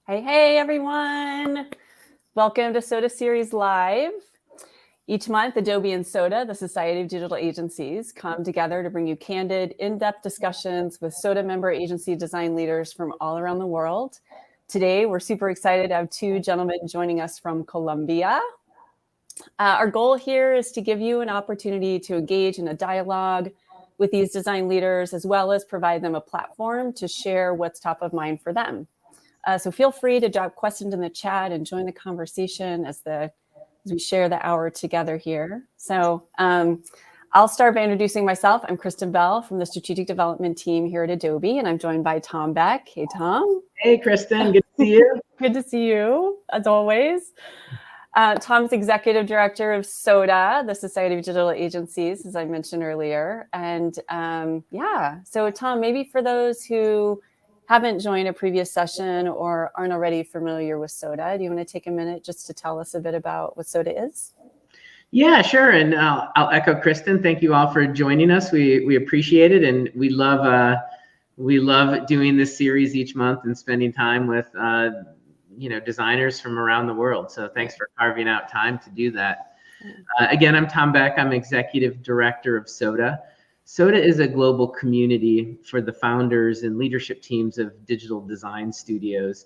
Hey, everyone. Welcome to SoDA Series Live. Each month, Adobe and SoDA, the Society of Digital Agencies, come together to bring you candid, in-depth discussions with SoDA member agency design leaders from all around the world. Today, we're super excited to have two gentlemen joining us from Colombia. Our goal here is to give you an opportunity to engage in a dialogue with these design leaders, as well as provide them a platform to share what's top of mind for them. So feel free to drop questions in the chat and join the conversation as we share the hour together here. So I'll start by introducing myself. I'm Kristen Bell from the Strategic Development team here at Adobe, and I'm joined by Tom Beck. Hey, Tom. Hey, Kristen. Good to see you. Good to see you, as always. Tom's Executive Director of SoDA, the Society of Digital Agencies, as I mentioned earlier. And so Tom, maybe for those who haven't joined a previous session or aren't already familiar with SoDA, do you want to take a minute just to tell us a bit about what SoDA is? Yeah, sure. And I'll echo Kristen. Thank you all for joining us. We appreciate it, and we love doing this series each month and spending time with designers from around the world. So thanks for carving out time to do that. Again, I'm Tom Beck. I'm Executive Director of SoDA. SoDA is a global community for the founders and leadership teams of digital design studios.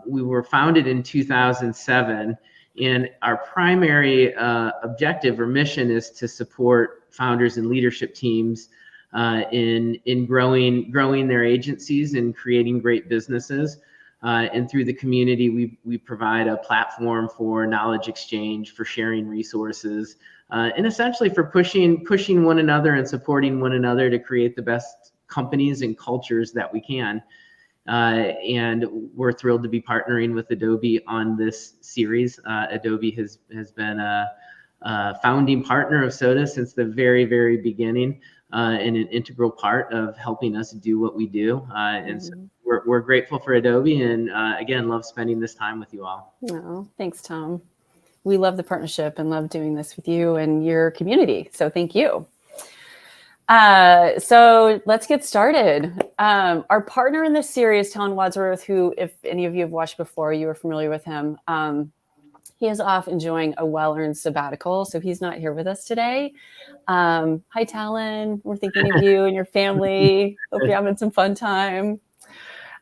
We were founded in 2007, and our primary objective or mission is to support founders and leadership teams in growing their agencies and creating great businesses. And through the community, we provide a platform for knowledge exchange, for sharing resources, and essentially for pushing one another and supporting one another to create the best companies and cultures that we can. And we're thrilled to be partnering with Adobe on this series. Adobe has been a founding partner of SoDA since the very, very beginning, and an integral part of helping us do what we do. And so we're grateful for Adobe, and again, love spending this time with you all. Oh, thanks, Tom. We love the partnership and love doing this with you and your community. So thank you. So let's get started. Our partner in this series, Talon Wadsworth, who, if any of you have watched before, you are familiar with him. He is off enjoying a well-earned sabbatical, so he's not here with us today. Hi, Talon. We're thinking of you and your family. Hope you're having some fun time.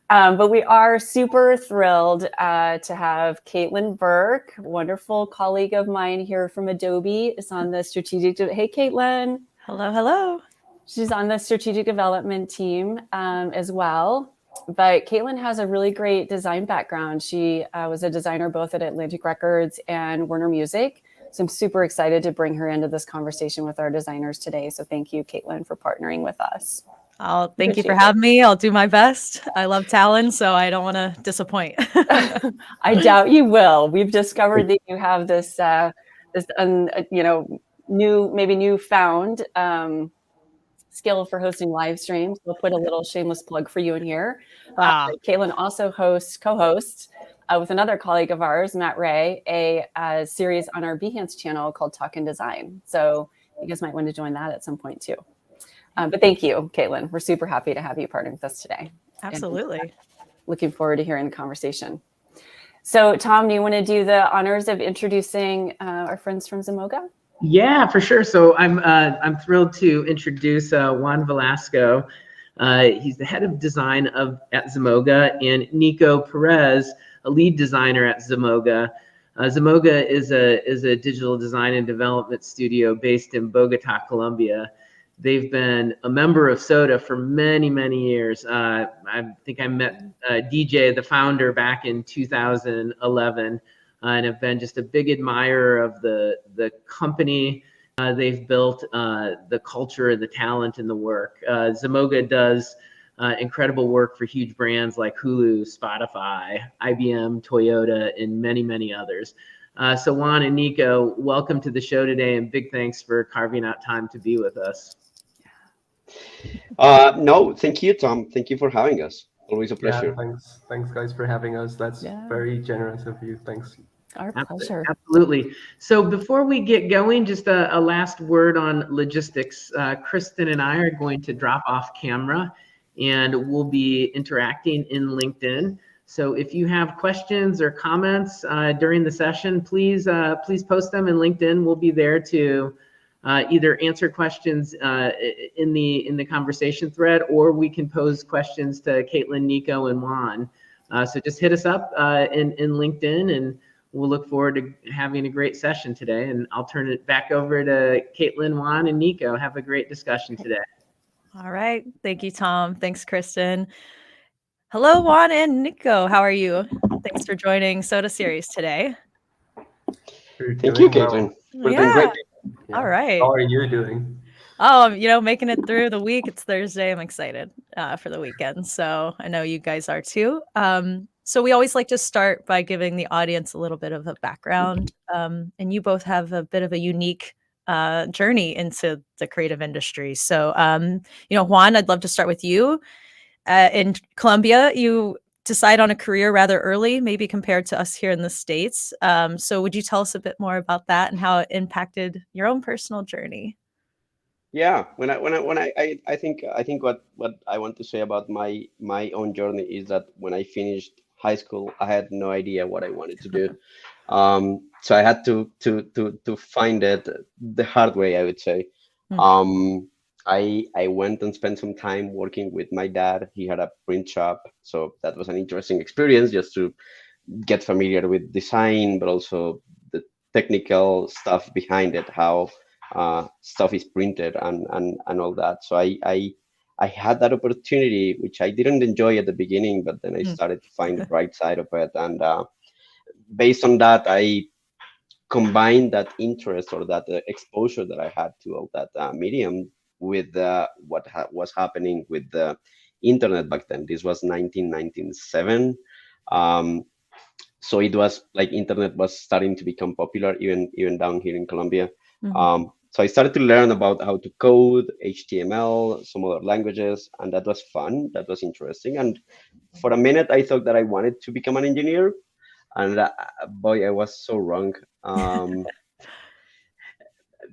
But we are super thrilled to have Caitlin Burke, wonderful colleague of mine here from Adobe, is on the strategic. Hey, Caitlin. Hello. She's on the strategic development team as well. But Caitlin has a really great design background. She was a designer both at Atlantic Records and Warner Music. So I'm super excited to bring her into this conversation with our designers today. So thank you, Caitlin, for partnering with us. Oh, thank you for having me. I'll do my best. I love Talon, so I don't want to disappoint. I doubt you will. We've discovered that you have this newfound skill for hosting live streams. We'll put a little shameless plug for you in here. Caitlin also co-hosts with another colleague of ours, Matt Ray, a series on our Behance channel called Talk and Design. So you guys might want to join that at some point too. But thank you, Caitlin. We're super happy to have you partner with us today. Absolutely. And looking forward to hearing the conversation. So, Tom, do you want to do the honors of introducing our friends from Zemoga? Yeah, for sure. So I'm thrilled to introduce Juan Velasco. He's the head of design at Zemoga, and Nico Pérez, a lead designer at Zemoga. Zemoga is a digital design and development studio based in Bogota, Colombia. They've been a member of SoDA for many, many years. I think I met DJ, the founder, back in 2011, and have been just a big admirer of the company they've built, the culture, the talent, and the work. Zemoga does incredible work for huge brands like Hulu, Spotify, IBM, Toyota, and many, many others. So Juan and Nico, welcome to the show today, and big thanks for carving out time to be with us. No, thank you, Tom. Thank you for having us. Always a pleasure. Yeah, thanks guys for having us. That's very generous of you. Thanks. Our pleasure. Absolutely. So before we get going, just a last word on logistics. Kristen and I are going to drop off camera, and we'll be interacting in LinkedIn. So if you have questions or comments during the session, please post them in LinkedIn. We'll be there to either answer questions in the conversation thread, or we can pose questions to Caitlin, Nico, and Juan. So just hit us up in LinkedIn, and we'll look forward to having a great session today. And I'll turn it back over to Caitlin, Juan, and Nico. Have a great discussion today. All right. Thank you, Tom. Thanks, Kristen. Hello, Juan and Nico. How are you? Thanks for joining SoDA series today. Thank you, Caitlin. We're doing great. Yeah. All right. How are you doing? Oh, making it through the week. It's Thursday. I'm excited for the weekend. So I know you guys are too. So we always like to start by giving the audience a little bit of a background. And you both have a bit of a unique journey into the creative industry. So, Juan, I'd love to start with you. In Colombia, you decide on a career rather early, maybe compared to us here in the States. So would you tell us a bit more about that and how it impacted your own personal journey? Yeah, I think what I want to say about my own journey is that when I finished high school, I had no idea what I wanted to do. So I had to find it the hard way, I would say. I went and spent some time working with my dad. He had a print shop, so that was an interesting experience just to get familiar with design, but also the technical stuff behind it, how stuff is printed and all that. So I had that opportunity, which I didn't enjoy at the beginning, but then I started to find the bright side of it. And based on that, I combined that interest or that exposure that I had to all that medium with what was happening with the internet back then. This was 1997. So it was like internet was starting to become popular even down here in Colombia. So I started to learn about how to code, HTML, some other languages, and that was fun. That was interesting. And for a minute, I thought that I wanted to become an engineer, and boy, I was so wrong.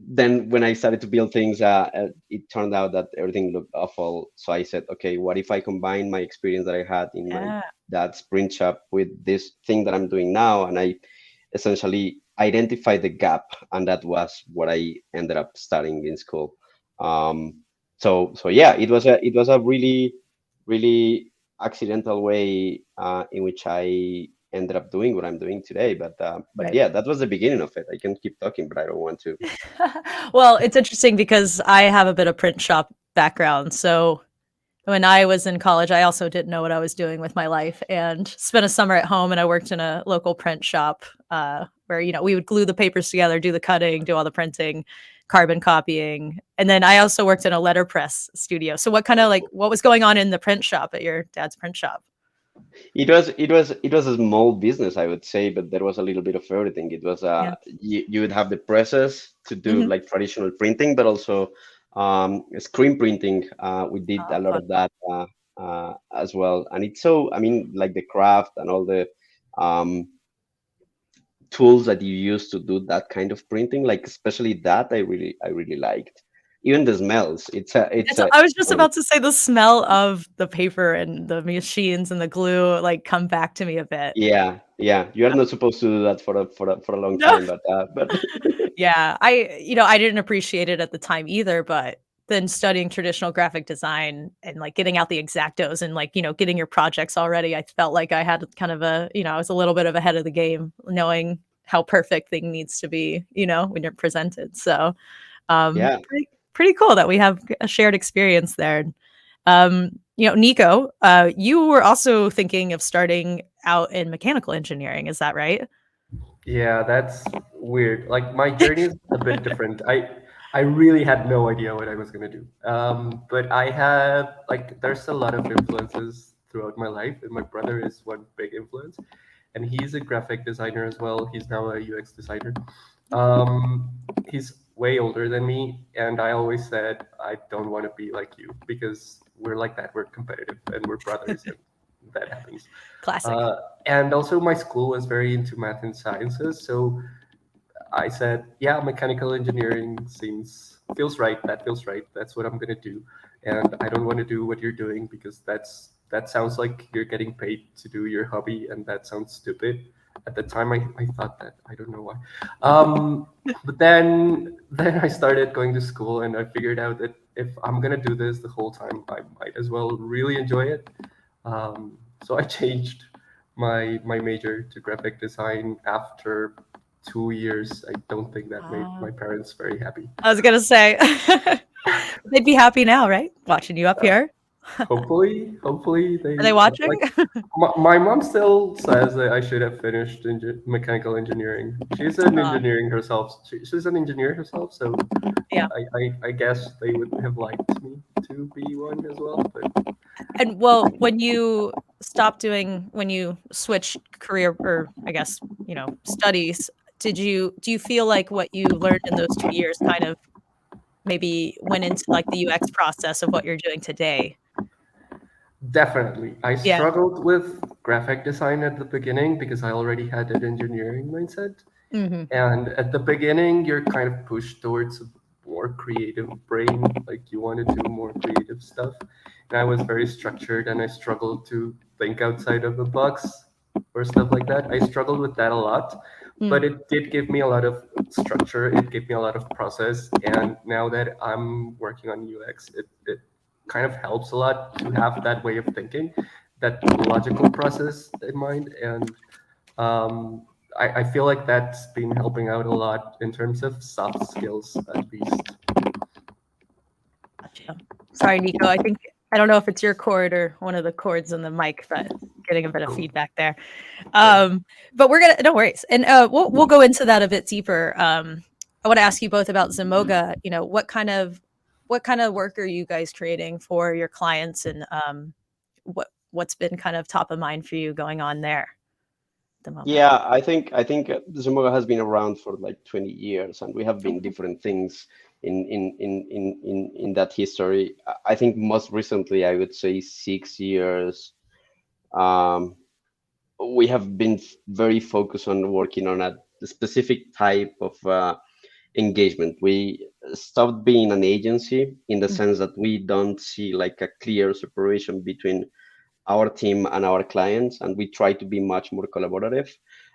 Then when I started to build things, it turned out that everything looked awful. So I said, okay, what if I combine my experience that I had in my dad's print shop with this thing that I'm doing now? And I essentially identified the gap, and that was what I ended up studying in school. So yeah, it was a really, really accidental way in which I ended up doing what I'm doing today. But Right. yeah, that was the beginning of it. I can keep talking, but I don't want to. Well, it's interesting because I have a bit of print shop background. So when I was in college, I also didn't know what I was doing with my life and spent a summer at home, and I worked in a local print shop where, we would glue the papers together, do the cutting, do all the printing, carbon copying. And then I also worked in a letterpress studio. So what was going on in the print shop at your dad's print shop? It was a small business, I would say, but there was a little bit of everything. It was you would have the presses to do like traditional printing, but also screen printing. We did a lot of that as well. And it's like the craft and all the tools that you use to do that kind of printing, like especially that I really liked. Even the smells. I was just about to say the smell of the paper and the machines and the glue come back to me a bit. Yeah. You are not supposed to do that for a long time, but yeah, I didn't appreciate it at the time either, but then studying traditional graphic design and getting out the Exactos and getting your projects already, I felt like I had kind of I was a little bit of ahead of the game, knowing how perfect thing needs to be, when you're presented. So yeah. Pretty cool that we have a shared experience there. Nico, you were also thinking of starting out in mechanical engineering. Is that right? Yeah, that's weird. Like my journey is a bit different. I really had no idea what I was gonna do. But I had there's a lot of influences throughout my life, and my brother is one big influence, and he's a graphic designer as well. He's now a UX designer. He's way older than me, and I always said I don't want to be like you because we're like that. We're competitive and we're brothers, and that happens. Classic. And also, my school was very into math and sciences, so I said, yeah, mechanical engineering feels right. That feels right. That's what I'm gonna do, and I don't want to do what you're doing because that's that sounds like you're getting paid to do your hobby, and that sounds stupid. At the time, I thought that. I don't know why. But then I started going to school, and I figured out that if I'm gonna do this the whole time, I might as well really enjoy it. So I changed my major to graphic design after 2 years. I don't think that made my parents very happy. I was gonna say they'd be happy now, right? Watching you up here. Hopefully they Are they watching? like, my mom still says that I should have finished mechanical engineering. She's an engineering herself. She's an engineer herself, so yeah. I guess they would have liked me to be one as well. But and well, when you switched career, or I guess studies, do you feel like what you learned in those 2 years kind of maybe went into like the UX process of what you're doing today? Definitely. I struggled with graphic design at the beginning because I already had an engineering mindset. Mm-hmm. And at the beginning, you're kind of pushed towards a more creative brain, like you want to do more creative stuff. And I was very structured, and I struggled to think outside of the box or stuff like that. I struggled with that a lot, but it did give me a lot of structure. It gave me a lot of process. And now that I'm working on UX, it kind of helps a lot to have that way of thinking, that logical process in mind. And I feel like that's been helping out a lot in terms of soft skills, at least. Gotcha. Sorry, Nico. I don't know if it's your cord or one of the cords in the mic, but getting a bit of feedback there. But no worries. And we'll go into that a bit deeper. I want to ask you both about Zemoga. What kind of work are you guys creating for your clients, and what's been kind of top of mind for you going on there? Yeah, I think Zemoga has been around for like 20 years, and we have been different things in that history. I think most recently, I would say 6 years. We have been very focused on working on a specific type of engagement. We stopped being an agency in the sense that we don't see like a clear separation between our team and our clients, and we try to be much more collaborative.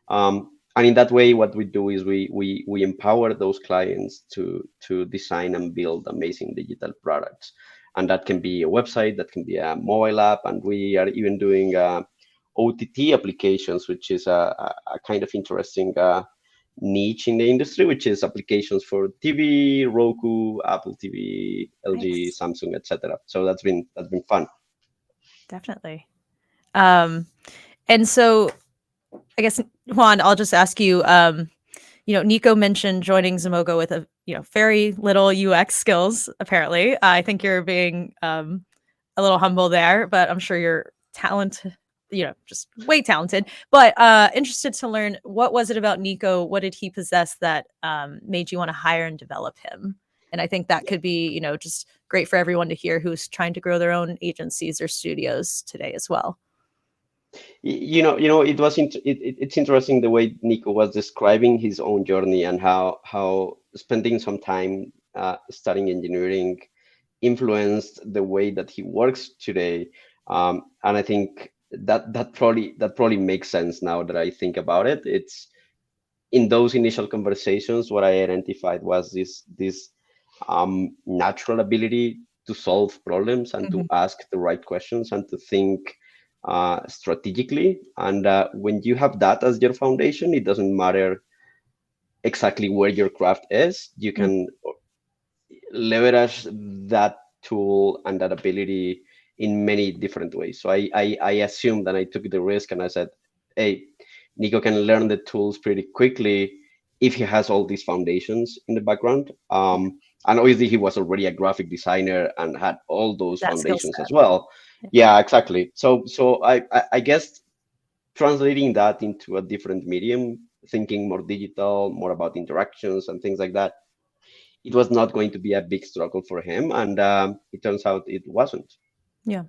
And in that way, what we do is we empower those clients to design and build amazing digital products. And that can be a website, that can be a mobile app, and we are even doing OTT applications, which is a kind of interesting niche in the industry, which is applications for TV, Roku, Apple TV, LG, Samsung, etc. So that's been fun. Definitely. And so I guess, Juan, I'll just ask you, Nico mentioned joining Zemoga with very little UX skills, apparently. I think you're being a little humble there, but I'm sure you're talented, just way talented. But interested to learn, what was it about Nico? What did he possess that made you want to hire and develop him? And I think that could be, just great for everyone to hear who's trying to grow their own agencies or studios today as well. It's interesting the way Nico was describing his own journey and how spending some time studying engineering influenced the way that he works today. And I think that probably makes sense now that I think about it. It's in those initial conversations, what I identified was this natural ability to solve problems and to ask the right questions and to think strategically. And when you have that as your foundation, it doesn't matter exactly where your craft is. You can leverage that tool and that ability in many different ways. So I assumed that I took the risk and I said, hey, Nico can learn the tools pretty quickly if he has all these foundations in the background. And obviously he was already a graphic designer and had all those foundations as well. Yeah, exactly. So I guess translating that into a different medium, thinking more digital, more about interactions and things like that, it was not going to be a big struggle for him. And it turns out it wasn't. Yeah.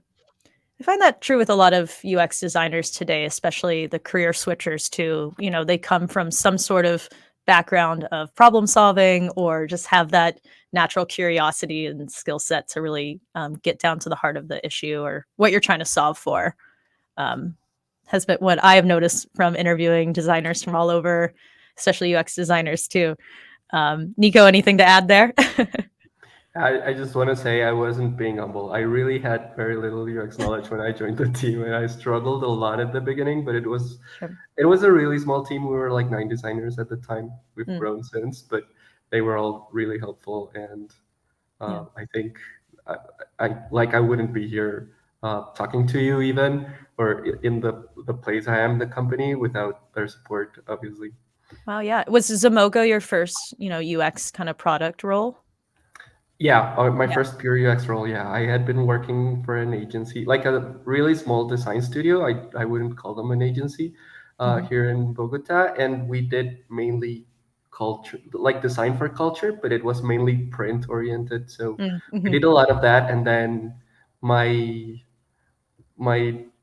I find that true with a lot of UX designers today, especially the career switchers too. They come from some sort of background of problem solving or just have that natural curiosity and skill set to really get down to the heart of the issue or what you're trying to solve for, has been what I have noticed from interviewing designers from all over, especially UX designers too. Nico, anything to add there? I just want to say I wasn't being humble. I really had very little UX knowledge when I joined the team, and I struggled a lot at the beginning. But it was a really small team. We were like 9 designers at the time. We've grown since, but they were all really helpful. And I think I wouldn't be here talking to you even, or in the place I am in the company without their support, obviously. Wow, yeah. Was Zemoga your first, UX kind of product role? Yeah, my first pure UX role. Yeah, I had been working for an agency, like a really small design studio. I wouldn't call them an agency, here in Bogota, and we did mainly culture, like design for culture, but it was mainly print oriented. So we did a lot of that, and then my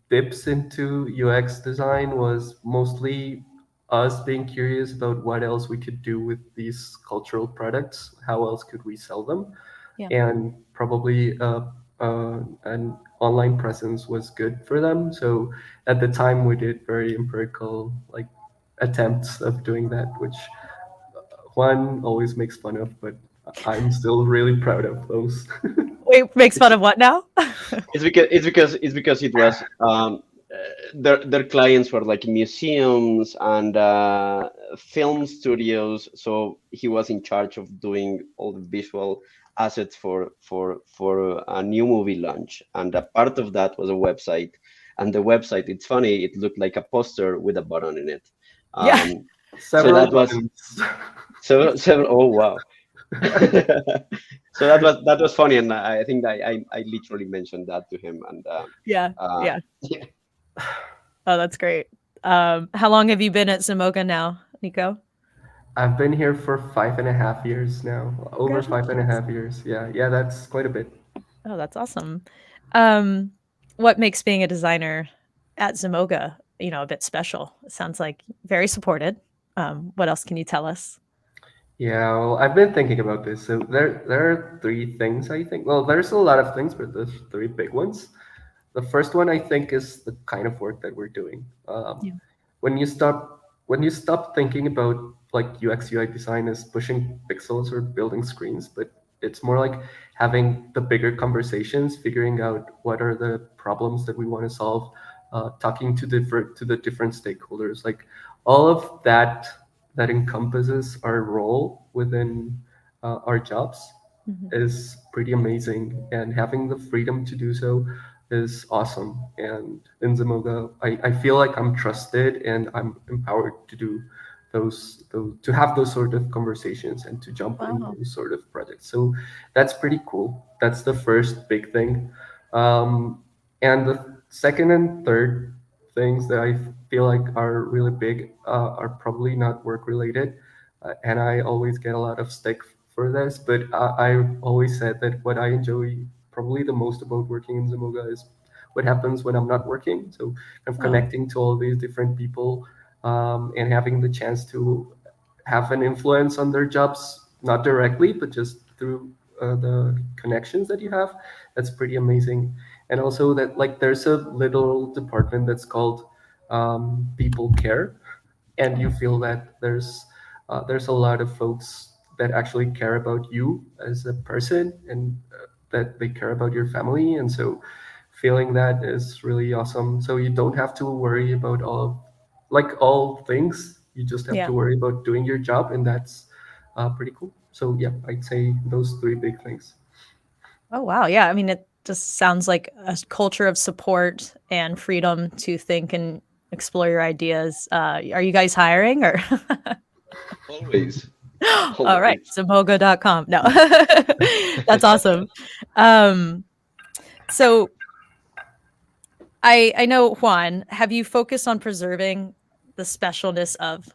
dips into UX design was mostly us being curious about what else we could do with these cultural products. How else could we sell them? Yeah. And probably an online presence was good for them. So at the time, we did very empirical like attempts of doing that, which Juan always makes fun of, but I'm still really proud of those. Wait, makes fun of what now? It's because it was their clients were like museums and film studios, so he was in charge of doing all the visual assets for a new movie launch, and a part of that was a website. And the website, it's funny, it looked like a poster with a button in it. Yeah. So that was several. Oh wow. So that was funny, and I think I literally mentioned that to him, and Yeah. Oh, that's great. How long have you been at Zemoga now, Nico? I've been here for 5.5 years now, over 5.5 years. Yeah, that's quite a bit. Oh, that's awesome. What makes being a designer at Zemoga, a bit special? It sounds like very supported. What else can you tell us? Yeah, well, I've been thinking about this. So there are 3 things I think. Well, there's a lot of things, but there's 3 big ones. The first one I think is the kind of work that we're doing. When you stop thinking about like UX UI design as pushing pixels or building screens, but it's more like having the bigger conversations, figuring out what are the problems that we want to solve, talking to the different stakeholders, like all of that encompasses our role within our jobs is pretty amazing, and having the freedom to do so is awesome. And in Zemoga, I feel like I'm trusted and I'm empowered to do to have those sort of conversations and to jump in those sort of projects. So that's pretty cool. That's the first big thing. And the second and third things that I feel like are really big are probably not work related. And I always get a lot of stick for this, but I've always said that what I enjoy probably the most about working in Zemoga is what happens when I'm not working. So I'm connecting to all these different people and having the chance to have an influence on their jobs, not directly, but just through the connections that you have. That's pretty amazing. And also that like there's a little department that's called people care, and you feel that there's a lot of folks that actually care about you as a person, and that they care about your family. And so feeling that is really awesome. So you don't have to worry about all things. You just have to worry about doing your job, and that's pretty cool. So yeah, I'd say those 3 big things. Oh, wow. Yeah. I mean, it just sounds like a culture of support and freedom to think and explore your ideas. Are you guys hiring or? Always. All right. Zemoga.com. No, that's awesome. So I know, Juan, have you focused on preserving the specialness of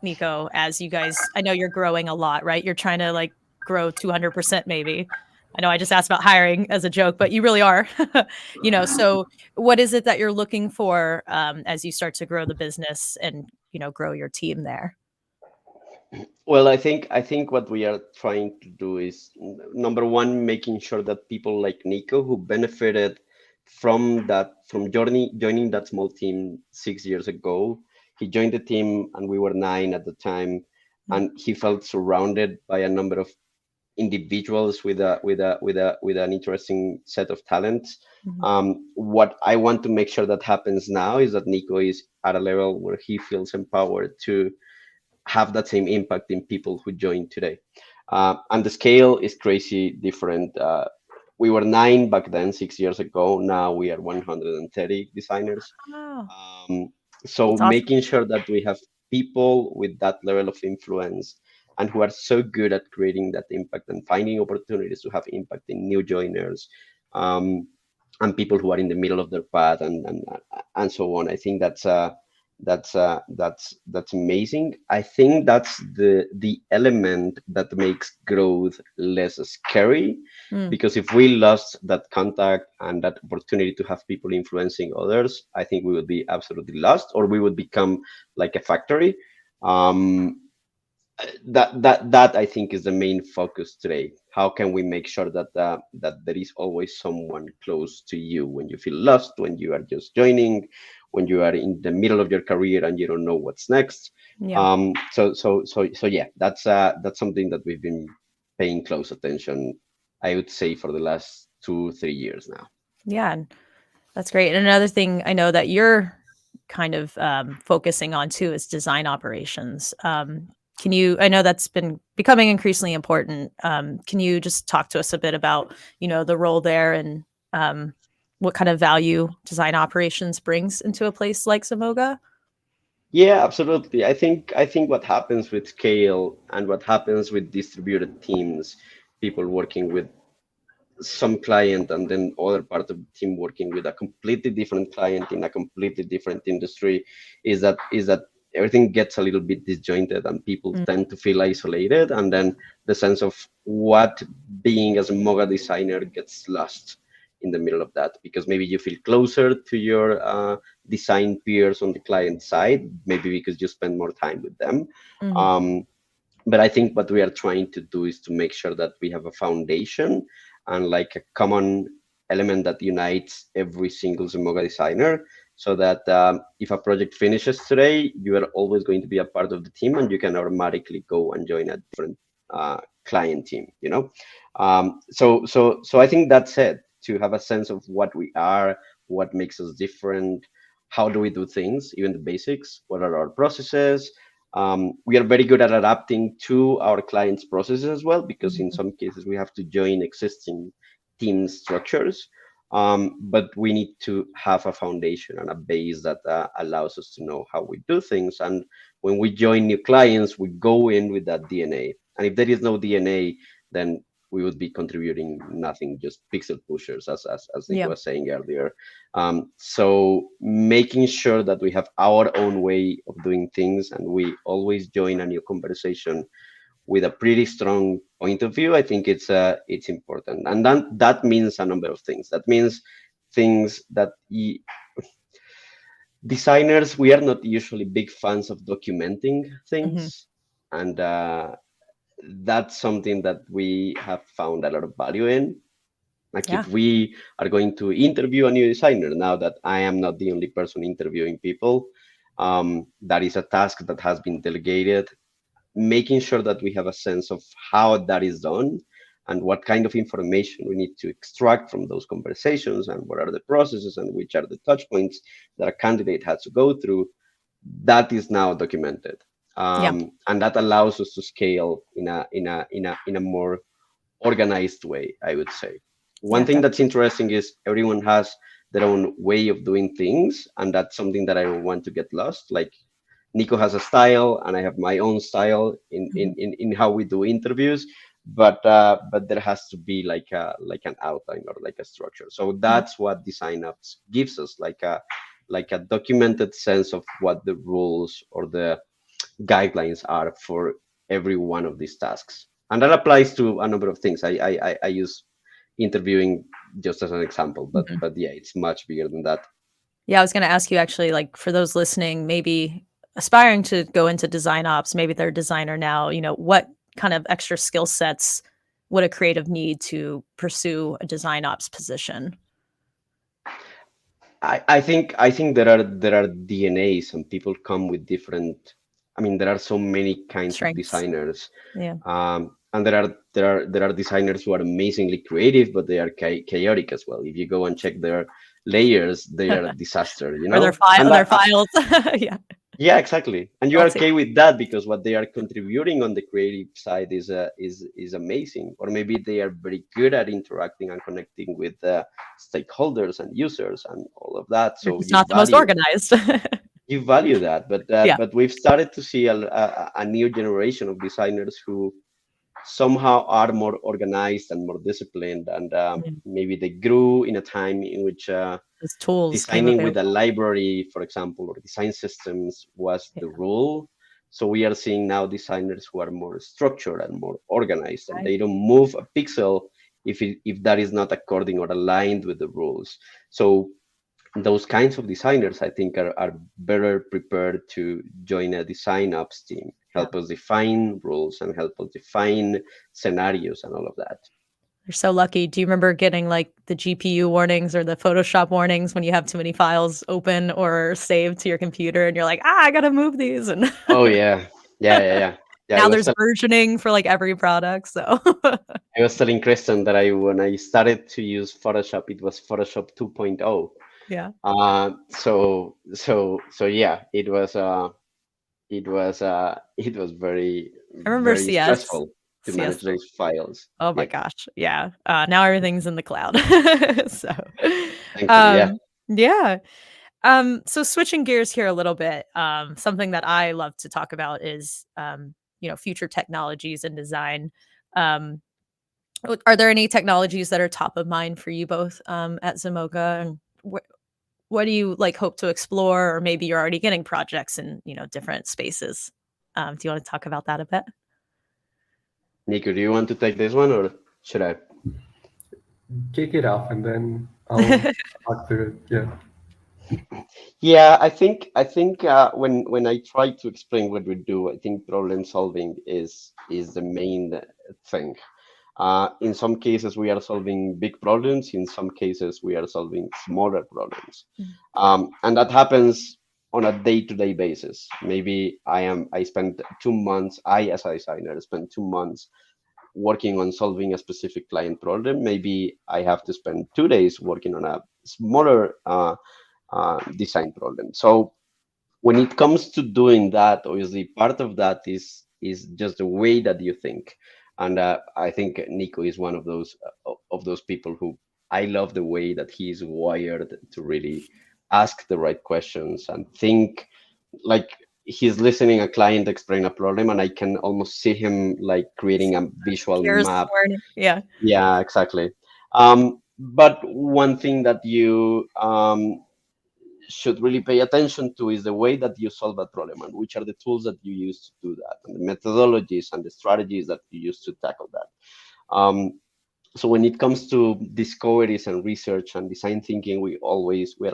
Nico as you guys, I know you're growing a lot, right? You're trying to like grow 200% maybe. I know I just asked about hiring as a joke, but you really are, so what is it that you're looking for as you start to grow the business and, grow your team there? Well, I think what we are trying to do is number one, making sure that people like Nico, who benefited from joining that small team 6 years ago, he joined the team and we were 9 at the time, Mm. and he felt surrounded by a number of individuals with an interesting set of talents. Mhm. What I want to make sure that happens now is that Nico is at a level where he feels empowered to have that same impact in people who join today. And the scale is crazy different. We were 9 back then, 6 years ago. Now we are 130 designers. Wow, Um, so that's awesome. making sure that we have people with that level of influence and who are so good at creating that impact and finding opportunities to have impact in new joiners, um, and people who are in the middle of their path, and so on. I think that's amazing. I think that's the element that makes growth less scary, Mm. because if we lost that contact and that opportunity to have people influencing others, I think we would be absolutely lost, or we would become like a factory. Um, that I think is the main focus today. How can we make sure that that there is always someone close to you when you feel lost, when you are just joining, when you are in the middle of your career and you don't know what's next. Yeah. So yeah, that's something that we've been paying close attention, I would say, for the last 2-3 years now. Yeah, and that's great. And another thing I know that you're kind of focusing on too is design operations. Can you? I know that's been becoming increasingly important. Can you just talk to us a bit about, the role there and what kind of value design operations brings into a place like Zemoga? Yeah, absolutely. I think what happens with scale and what happens with distributed teams, people working with some client and then other part of the team working with a completely different client in a completely different industry, is that everything gets a little bit disjointed and people Mm. tend to feel isolated, and then the sense of what being as a Moga designer gets lost in the middle of that, because maybe you feel closer to your design peers on the client side, maybe because you spend more time with them. Mhm. Um, but I think what we are trying to do is to make sure that we have a foundation and like a common element that unites every single Zemoga designer, so that if a project finishes today, you are always going to be a part of the team and you can automatically go and join a different client team, you know? So I think that's it, to have a sense of what we are, what makes us different, how do we do things, even the basics, what are our processes. We are very good at adapting to our clients' processes as well, because in Mhm. some cases we have to join existing team structures. But we need to have a foundation and a base that allows us to know how we do things. And when we join new clients, we go in with that DNA. And if there is no DNA, then we would be contributing nothing, just pixel pushers, as Nico Yeah. was saying earlier. So making sure that we have our own way of doing things and we always join a new conversation with a pretty strong point of view, I think it's important. And then that means a number of things. That means things that designers, we are not usually big fans of documenting Mhm. things. And that's something that we have found a lot of value in. Like Yeah. if we are going to interview a new designer, now that I am not the only person interviewing people, that is a task that has been delegated. Making sure that we have a sense of how that is done and what kind of information we need to extract from those conversations and what are the processes and which are the touch points that a candidate has to go through, that is now documented. Yeah. And that allows us to scale in a more organized way, I would say. One Yeah. thing that's interesting is everyone has their own way of doing things, and that's something that I don't want to get lost. Like Nico has a style, and I have my own style Mhm. in how we do interviews. But there has to be like an outline or like a structure. So Yeah. that's what design apps gives us, like a documented sense of what the rules or the guidelines are for every one of these tasks. And that applies to a number of things. I use interviewing just as an example, but yeah, it's much bigger than that. Yeah, I was going to ask you actually, like for those listening, maybe aspiring to go into design ops, maybe they're a designer now, what kind of extra skill sets would a creative need to pursue a design ops position? I think there are DNAs, and people come with different. I mean, there are so many kinds of Strengths. designers, Yeah. and there are designers who are amazingly creative, but they are chaotic as well. If you go and check their layers, they are a disaster. Or their files. Yeah. Yeah, exactly. And you are Guilty. okay with that because what they are contributing on the creative side is amazing. Or maybe they are very good at interacting and connecting with stakeholders and users and all of that. They're So just not the most organized. you value that, but Yeah. but we've started to see a new generation of designers who somehow are more organized and more disciplined, and maybe they grew in a time in which Those tools came designing with a available. library, for example, or design systems was the rule. So we are seeing now designers who are more structured and more organized, and they don't move a pixel if that is not according or aligned with the rules. So those kinds of designers, I think, are better prepared to join a design ops team, help us define rules and help us define scenarios and all of that. You're so lucky. Do you remember getting like the GPU warnings or the Photoshop warnings when you have too many files open or saved to your computer and you're like, I gotta move these? And Oh yeah. now there's versioning for like every product. So I was telling Kristen that when I started to use Photoshop, it was Photoshop 2.0. yeah. So yeah, it was very I remember very CS. stressful to manage those files. Oh my gosh. Yeah. Now everything's in the cloud. So yeah. So switching gears here a little bit, something that I love to talk about is future technologies in design. Are there any technologies that are top of mind for you both at Zemoga, and what do you like hope to explore, or maybe you're already getting projects in different spaces? Do you want to talk about that a bit? Nico, do you want to take this one or should I? Kick it off and then I'll talk through it. Yeah. Yeah, I think when I try to explain what we do, I think problem solving is the main thing. In some cases, we are solving big problems. In some cases, we are solving smaller problems, and that happens on a day-to-day basis. Maybe I spend 2 months. As a designer, spend 2 months working on solving a specific client problem. Maybe I have to spend 2 days working on a smaller design problem. So when it comes to doing that, obviously part of that is just the way that you think, and I think Nico is one of those people who I love the way that he's wired to really ask the right questions and think like he's listening a client explain a problem, and I can almost see him like creating a visual map. Yeah, exactly. But one thing that you should really pay attention to is the way that you solve that problem, and which are the tools that you use to do that, and the methodologies and the strategies that you use to tackle that. So when it comes to discoveries and research and design thinking, we are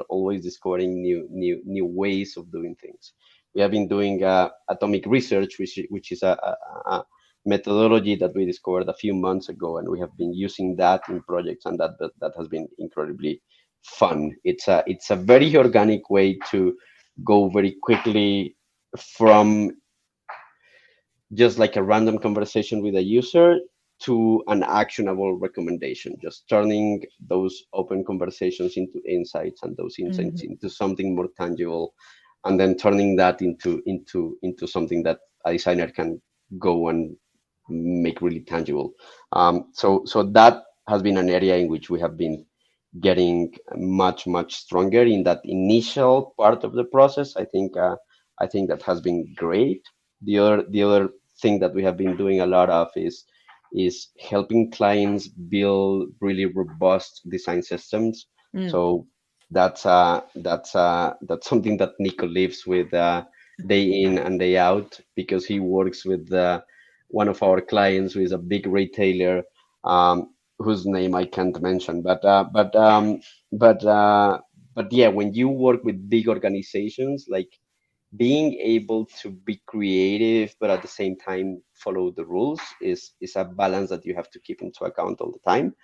always discovering new ways of doing things. We have been doing atomic research, which is a methodology that we discovered a few months ago, and we have been using that in projects, and that has been incredibly fun. It's a very organic way to go very quickly from just like a random conversation with a user to an actionable recommendation, just turning those open conversations into insights, and those insights into something more tangible, and then turning that into something that a designer can go and make really tangible. So that has been an area in which we have been getting much stronger in that initial part of the process. I think that has been great. The other thing that we have been doing a lot of is helping clients build really robust design systems. So that's something that Nico lives with day in and day out, because he works with one of our clients who is a big retailer, whose name I can't mention, but yeah, when you work with big organizations, like being able to be creative, but at the same time follow the rules is a balance that you have to keep into account all the time.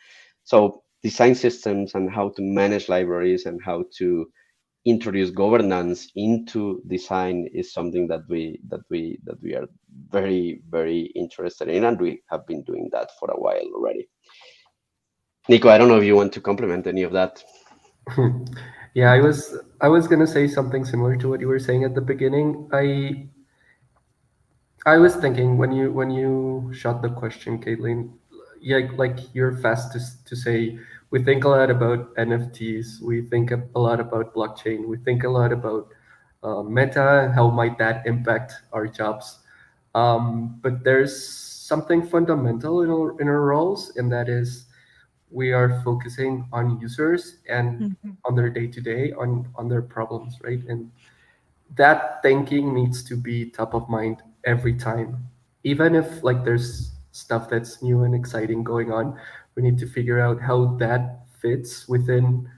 So design systems and how to manage libraries and how to introduce governance into design is something that we are very interested in, and we have been doing that for a while already. Nico, I don't know if you want to complement any of that. Yeah, I was gonna say something similar to what you were saying at the beginning. I was thinking when you shot the question, Caitlin, yeah, like you're fast to say we think a lot about NFTs, we think a lot about blockchain, we think a lot about meta and how might that impact our jobs. But there's something fundamental in our roles, and that is we are focusing on users and Mhm. on their day to day, on their problems, right? And that thinking needs to be top of mind every time, even if like there's stuff that's new and exciting going on. We need to figure out how that fits within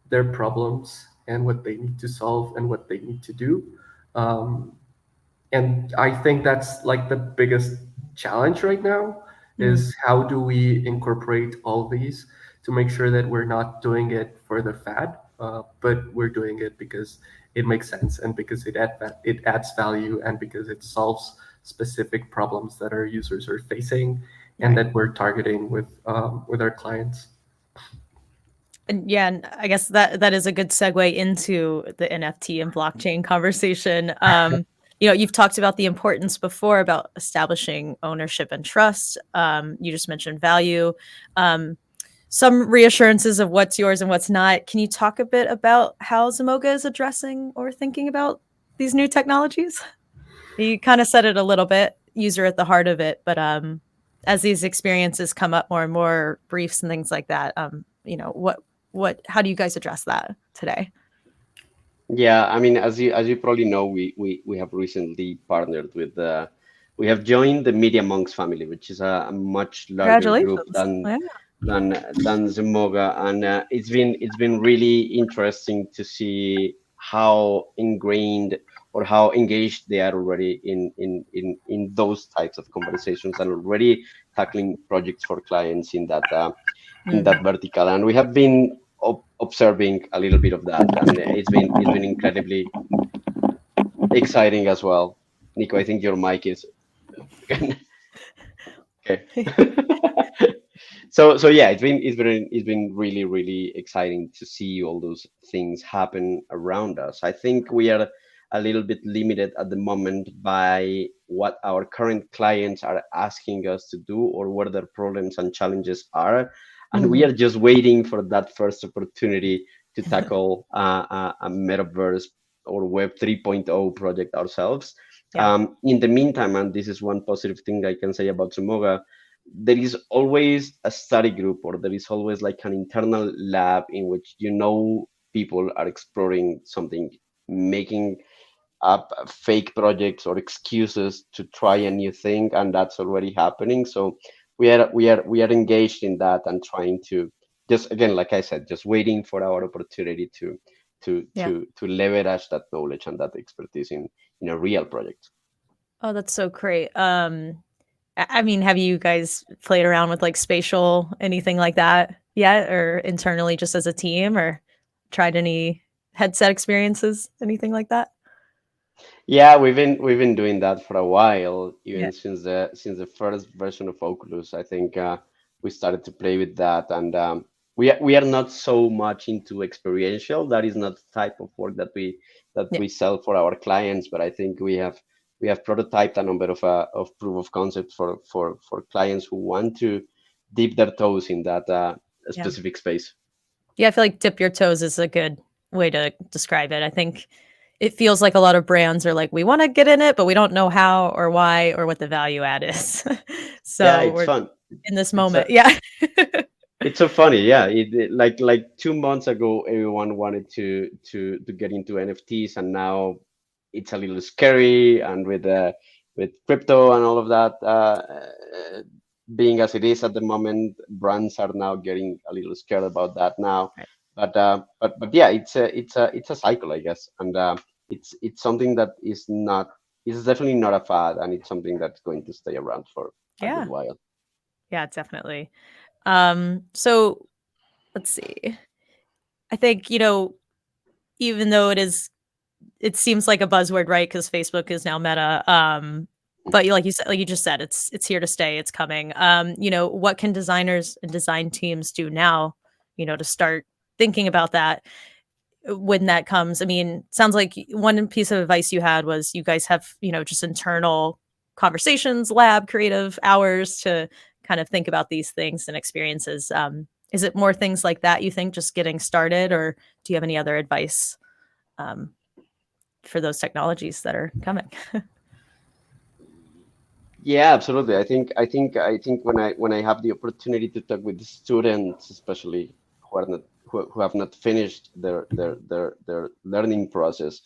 their problems and what they need to solve and what they need to do. um, and I think that's like the biggest challenge right now Mm. is how do we incorporate all these to make sure that we're not doing it for the fad, but we're doing it because it makes sense and because it adds value and because it solves specific problems that our users are facing and Right. that we're targeting with our clients. And yeah, and I guess that is a good segue into the NFT and blockchain conversation. You've talked about the importance before about establishing ownership and trust. You just mentioned value, some reassurances of what's yours and what's not. Can you talk a bit about how Zemoga is addressing or thinking about these new technologies? You kind of said it a little bit, user at the heart of it, but as these experiences come up more and more, briefs and things like that, how do you guys address that today? Yeah, I mean, as you probably know, we have recently partnered with we have joined the Media Monks family, which is a much larger group Congratulations. Yeah. than Zemoga, and it's been really interesting to see how ingrained or how engaged they are already in those types of conversations and already tackling projects for clients in that vertical. And we have been observing a little bit of that, and it's been incredibly exciting as well. Nico, I think your mic is okay. So yeah, it's been really exciting to see all those things happen around us. I think we are a little bit limited at the moment by what our current clients are asking us to do or what their problems and challenges are, and we Mhm. are just waiting for that first opportunity to tackle a metaverse or Web 3.0 project ourselves. Yeah. In the meantime, and this is one positive thing I can say about Zemoga, there is always a study group or there is always like an internal lab in which people are exploring something, making up fake projects or excuses to try a new thing, and that's already happening. So we are engaged in that and trying to, just again, like I said, just waiting for our opportunity to Yeah. leverage that knowledge and that expertise in a real project. Oh, that's so great. I mean, have you guys played around with like spatial, anything like that yet, or internally just as a team, or tried any headset experiences, anything like that? Yeah, we've been doing that for a while, Yeah. even since the first version of Oculus. I think we started to play with that, and we are not so much into experiential. That is not the type of work that Yeah. we sell for our clients. But I think we have prototyped a number of proof of concepts for clients who want to dip their toes in that Yeah. specific space. Yeah, I feel like dip your toes is a good way to describe it. I think it feels like a lot of brands are like, we want to get in it, but we don't know how or why or what the value add is. Yeah, So it's we're fun. in this It's moment. Yeah. It's so funny, yeah. Like 2 months ago, everyone wanted to get into NFTs, and now it's a little scary. And with crypto and all of that being as it is at the moment, brands are now getting a little scared about that now. Right. But yeah, it's a cycle, I guess. And it's something that is definitely not a fad, and it's something that's going to stay around for a Yeah. good while. Yeah, definitely. So let's see. I think, even though it seems like a buzzword, right? Because Facebook is now Meta. But like you said, like you just said, it's here to stay. It's coming. What can designers and design teams do now, to start thinking about that when that comes? I mean, sounds like one piece of advice you had was you guys have, just internal conversations, lab, creative hours to kind of think about these things and experiences. Is it more things like that, you think, just getting started, or do you have any other advice um, for those technologies that are coming? Yeah, absolutely. I think when I have the opportunity to talk with students, especially who have not finished their learning process,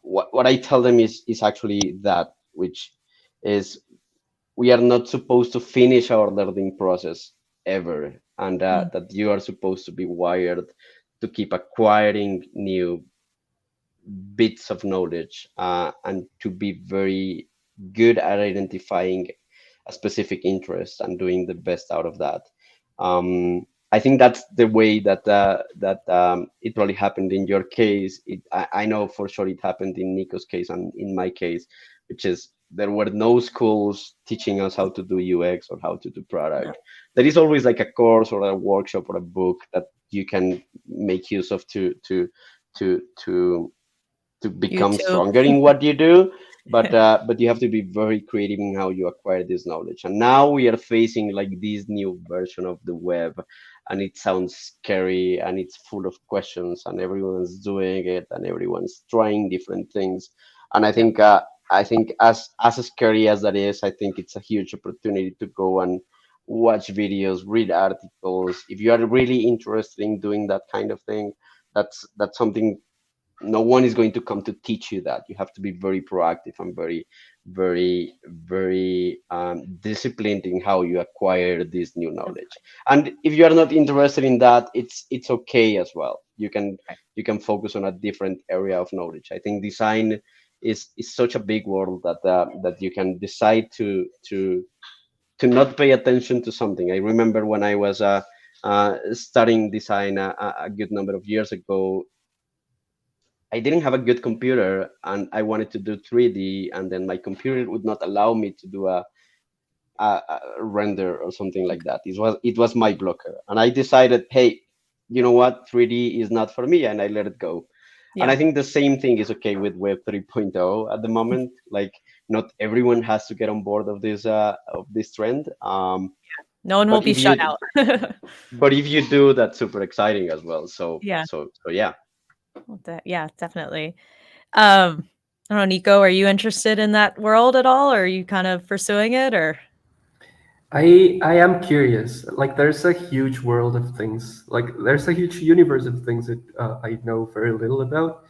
what I tell them is actually that, which is we are not supposed to finish our learning process ever, and Mm. that you are supposed to be wired to keep acquiring new bits of knowledge, and to be very good at identifying a specific interest and doing the best out of that. I think that's the way that it probably happened in your case. I know for sure it happened in Nico's case and in my case, which is there were no schools teaching us how to do UX or how to do Yeah. product. There is always like a course or a workshop or a book that you can make use of to to to become YouTube. stronger in what you do, but you have to be very creative in how you acquire this knowledge. And now we are facing like this new version of the web, and it sounds scary and it's full of questions, and everyone's doing it and everyone's trying different things. And I think as scary as that is, I think it's a huge opportunity to go and watch videos, read articles. If you are really interested in doing that kind of thing, that's something. No one is going to come to teach you that. You have to be very proactive and very disciplined in how you acquire this new knowledge. And if you are not interested in that, it's okay as well. Right. You can focus on a different area of knowledge. I think design is such a big world that you can decide to not pay attention to something. I remember when I was studying design a good number of years ago, I didn't have a good computer and I wanted to do 3D, and then my computer would not allow me to do a render or something like that. It was my blocker, and I decided, hey, you know what, 3D is not for me, and I let it go. And Yeah. I think the same thing is okay with Web 3.0 at the moment. Like, not everyone has to get on board of this trend. No one will But be if shut you out. but if you do, that's super exciting as well. So Yeah. so yeah. Well, yeah, definitely. I don't know, Nico, are you interested in that world at all? Or are you kind of pursuing it, or? I am curious. Like, there's a huge world of things. Like, there's a huge universe of things that I know very little about.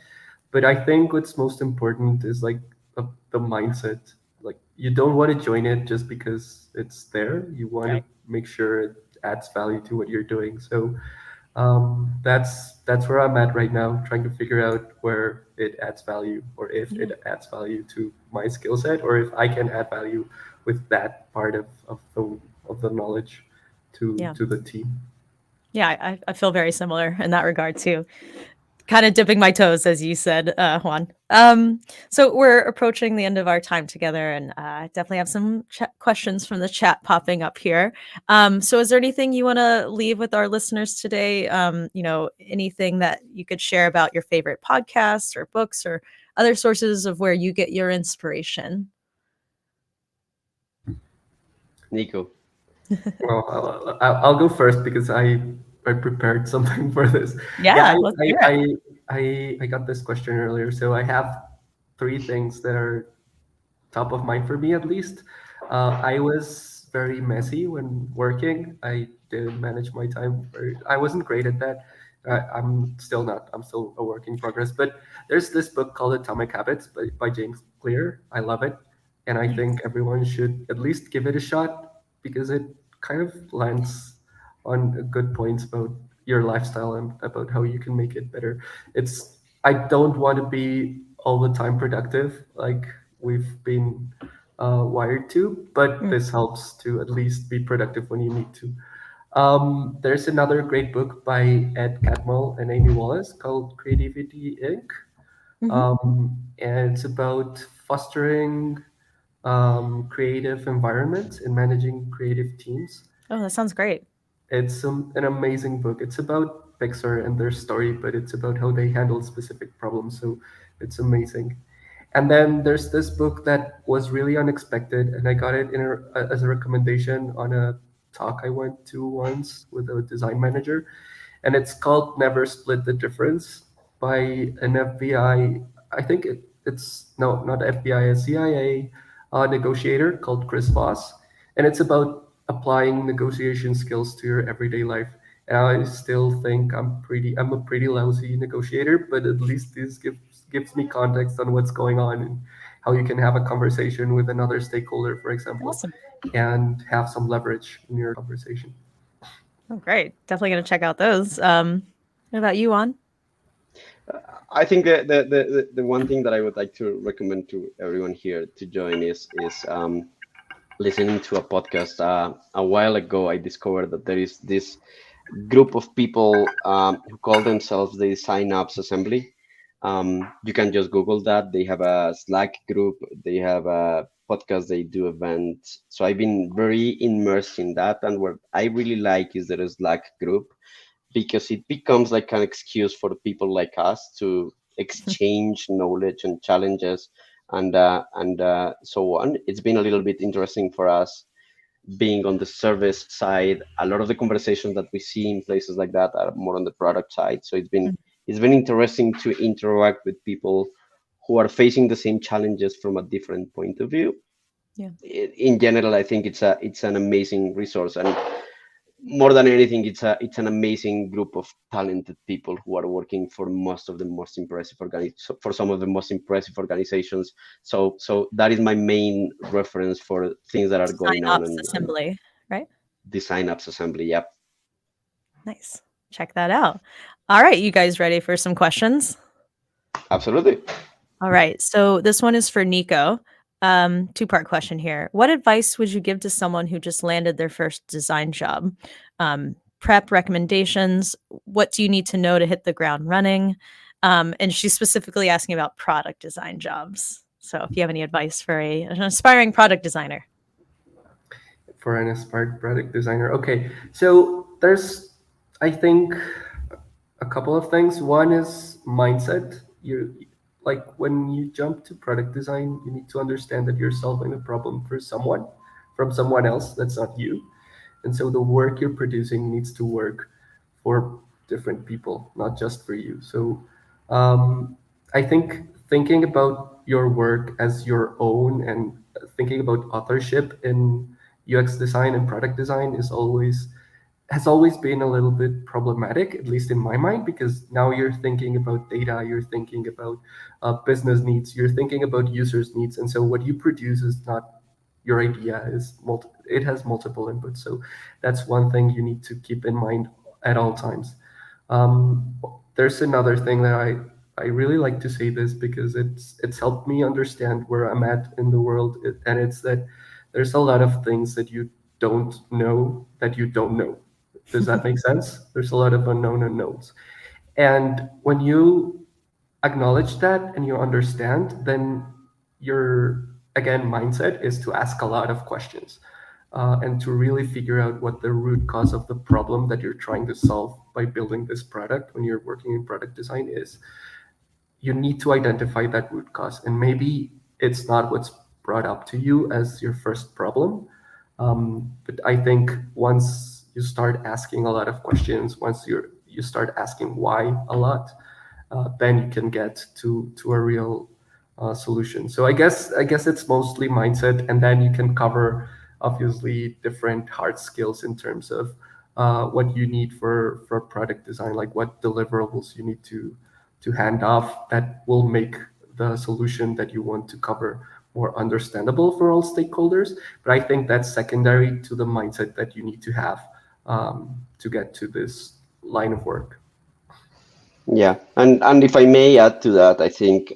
But I think what's most important is like the mindset. Like, you don't want to join it just because it's there. You want to Right. make sure it adds value to what you're doing. So that's where I'm at right now, trying to figure out where it adds value, or if Mhm. it adds value to my skill set, or if I can add value with that part of the knowledge Yeah. to the team. Yeah, I feel very similar in that regard too. Kind of dipping my toes, as you said, Juan. So we're approaching the end of our time together, and I definitely have some questions from the chat popping up here. So is there anything you want to leave with our listeners today? Anything that you could share about your favorite podcasts or books or other sources of where you get your inspiration? Nico. Well, I'll go first because I prepared something for this. Yeah, Yeah, let's hear it. I got this question earlier, so I have three things that are top of mind for me at least. I was very messy when working. I didn't manage my time. I wasn't great at that. I'm still not. I'm still a work in progress. But there's this book called Atomic Habits by James Clear. I love it, and I think everyone should at least give it a shot because it kind of lands on good points about your lifestyle and about how you can make it better. It's I don't want to be all the time productive like we've been wired to, but this helps to at least be productive when you need to. There's another great book by Ed Catmull and Amy Wallace called Creativity Inc. And it's about fostering creative environments and managing creative teams. Oh, that sounds great. It's an amazing book. It's about Pixar and their story, but it's about how they handle specific problems. So it's amazing. And then there's this book that was really unexpected, and I got it as a recommendation on a talk I went to once with a design manager. And it's called Never Split the Difference by an FBI, I think it's, no, not FBI, a CIA negotiator called Chris Voss. And it's about applying negotiation skills to your everyday life. And I still think I'm a pretty lousy negotiator, but at least this gives me context on what's going on and how you can have a conversation with another stakeholder, for example, Awesome. and have some leverage in your conversation. Oh, great. Definitely going to check out those. What about you, Juan? I think the one thing that I would like to recommend to everyone here to join is listening to a podcast. A while ago, I discovered that there is this group of people who call themselves the Sign Ups Assembly. You can just Google that. They have a Slack group. They have a podcast. They do events. So I've been very immersed in that. And what I really like is the Slack group, because it becomes like an excuse for people like us to exchange knowledge and challenges and so on. It's been a little bit interesting for us being on the service side. A lot of the conversations that we see in places like that are more on the product side. So it's been interesting to interact with people who are facing the same challenges from a different point of view. Yeah. In general, I think it's an amazing resource, and more than anything, it's an amazing group of talented people who are working for some of the most impressive organizations. So that is my main reference for things that are going on. Sign Ups Assembly, right? The Sign Ups Assembly, yep. Nice. Check that out. All right, you guys ready for some questions? Absolutely. All right. So this one is for Nico. Two-part question here. What advice would you give to someone who just landed their first design job? Prep recommendations. What do you need to know to hit the ground running? And she's specifically asking about product design jobs. So if you have any advice for an aspiring product designer. For an aspired product designer. Okay. So there's, I think, a couple of things. One is mindset. Like when you jump to product design, you need to understand that you're solving a problem for someone, from someone else that's not you. And so the work you're producing needs to work for different people, not just for you. So I think thinking about your work as your own and thinking about authorship in UX design and product design has always been a little bit problematic, at least in my mind, because now you're thinking about data, you're thinking about business needs, you're thinking about users' needs. And so what you produce is not your idea, it has multiple inputs. So that's one thing you need to keep in mind at all times. There's another thing that I really like to say this because it's helped me understand where I'm at in the world. And it's that there's a lot of things that you don't know that you don't know. Does that make sense? There's a lot of unknown unknowns. And when you acknowledge that and you understand, then your, again, mindset is to ask a lot of questions and to really figure out what the root cause of the problem that you're trying to solve by building this product when you're working in product design is. You need to identify that root cause. And maybe it's not what's brought up to you as your first problem. But I think once you start asking a lot of questions, once you start asking why a lot, then you can get to a real solution. So I guess it's mostly mindset, and then you can cover obviously different hard skills in terms of what you need for product design, like what deliverables you need to hand off that will make the solution that you want to cover more understandable for all stakeholders. But I think that's secondary to the mindset that you need to have to get to this line of work. Yeah, and if I may add to that, I think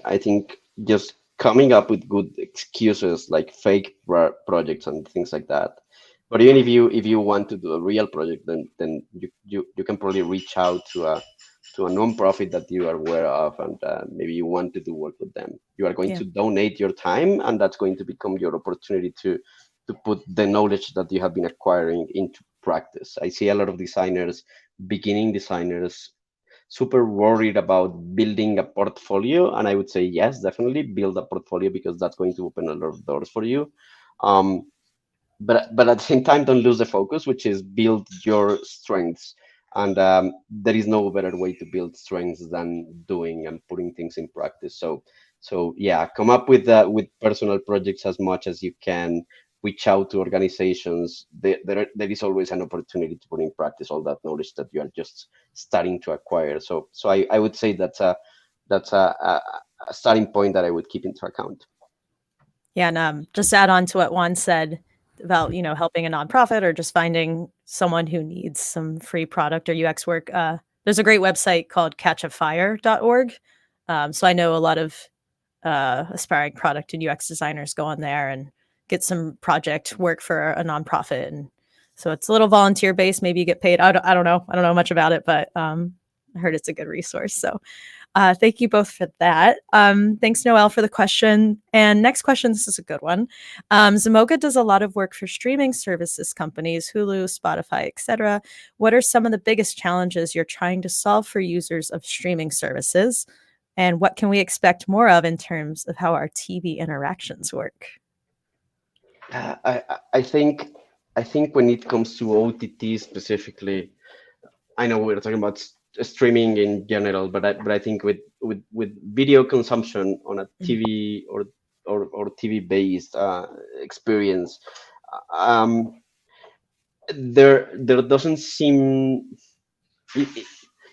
just coming up with good excuses like fake projects and things like that. But even if you want to do a real project, then you can probably reach out to a non-profit that you are aware of, and maybe you want to do work with them. You are going Yeah. to donate your time, and that's going to become your opportunity to put the knowledge that you have been acquiring into practice. I see a lot of designers, beginning designers, super worried about building a portfolio, and I would say yes, definitely build a portfolio because that's going to open a lot of doors for you. um, but at the same time, don't lose the focus, which is build your strengths. And there is no better way to build strengths than doing and putting things in practice. So yeah, come up with personal projects as much as you can. Reach out to organizations. There is always an opportunity to put in practice all that knowledge that you are just starting to acquire. So I would say that's a starting point that I would keep into account. Yeah, and just to add on to what Juan said about helping a nonprofit or just finding someone who needs some free product or UX work. There's a great website called Catchafireorg. So I know a lot of aspiring product and UX designers go on there and get some project work for a nonprofit, and so it's a little volunteer based. Maybe you get paid. I don't know. I don't know much about it, but I heard it's a good resource. So thank you both for that. Thanks, Noelle, for the question. And next question, this is a good one. Zemoga does a lot of work for streaming services companies, Hulu, Spotify, etc. What are some of the biggest challenges you're trying to solve for users of streaming services? And what can we expect more of in terms of how our TV interactions work? I think when it comes to OTT specifically, I know we're talking about streaming in general, but I think with video consumption on a TV or TV based experience, um, there doesn't seem it, it